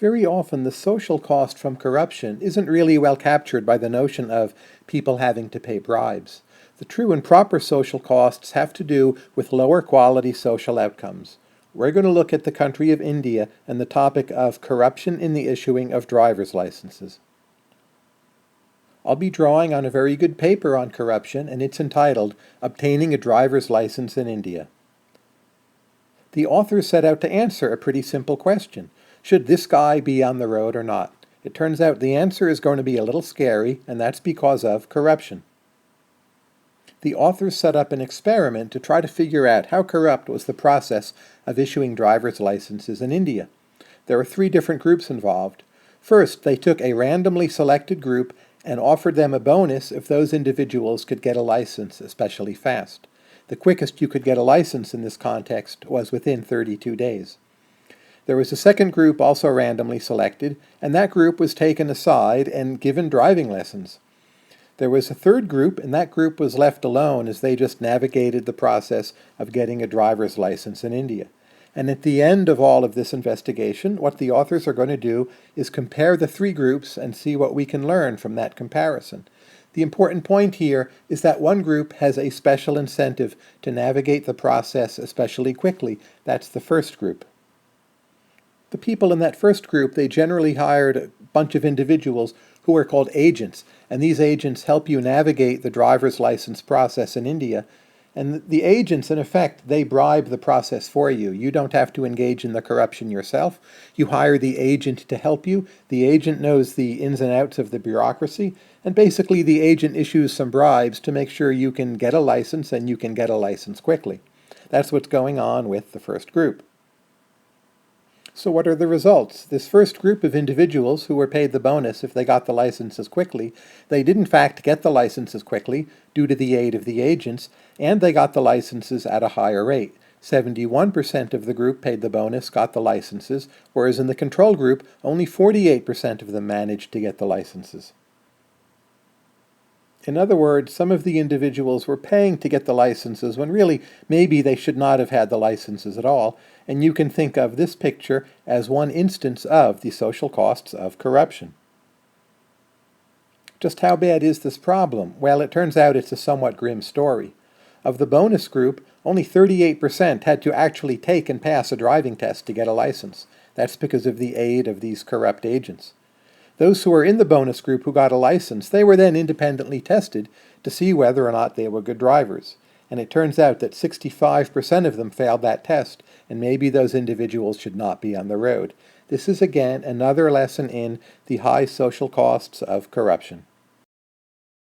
Very often the social cost from corruption isn't really well captured by the notion of people having to pay bribes. The true and proper social costs have to do with lower quality social outcomes. We're going to look at the country of India and the topic of corruption in the issuing of driver's licenses. I'll be drawing on a very good paper on corruption, and it's entitled Obtaining a Driver's License in India. The authors set out to answer a pretty simple question. Should this guy be on the road or not? It turns out the answer is going to be a little scary, and that's because of corruption. The authors set up an experiment to try to figure out how corrupt was the process of issuing driver's licenses in India. There were 3 different groups involved. First, they took a randomly selected group and offered them a bonus if those individuals could get a license especially fast. The quickest you could get a license in this context was within 32 days. There was a second group also randomly selected, and that group was taken aside and given driving lessons. There was a third group, and that group was left alone as they just navigated the process of getting a driver's license in India. And at the end of all of this investigation, what the authors are going to do is compare the 3 groups and see what we can learn from that comparison. The important point here is that one group has a special incentive to navigate the process especially quickly. That's the first group. The people in that first group, they generally hired a bunch of individuals who are called agents, and these agents help you navigate the driver's license process in India. And the agents, in effect, they bribe the process for you. You don't have to engage in the corruption yourself. You hire the agent to help you. The agent knows the ins and outs of the bureaucracy, and basically the agent issues some bribes to make sure you can get a license and you can get a license quickly. That's what's going on with the first group. So what are the results? This first group of individuals who were paid the bonus if they got the licenses quickly, they did in fact get the licenses quickly due to the aid of the agents, and they got the licenses at a higher rate. 71% of the group paid the bonus got the licenses, whereas in the control group, only 48% of them managed to get the licenses. In other words, some of the individuals were paying to get the licenses when really maybe they should not have had the licenses at all, and you can think of this picture as one instance of the social costs of corruption. Just how bad is this problem? Well, it turns out it's a somewhat grim story. Of the bonus group, only 38% had to actually take and pass a driving test to get a license. That's because of the aid of these corrupt agents. Those who were in the bonus group who got a license, they were then independently tested to see whether or not they were good drivers. And it turns out that 65% of them failed that test, and maybe those individuals should not be on the road. This is again another lesson in the high social costs of corruption.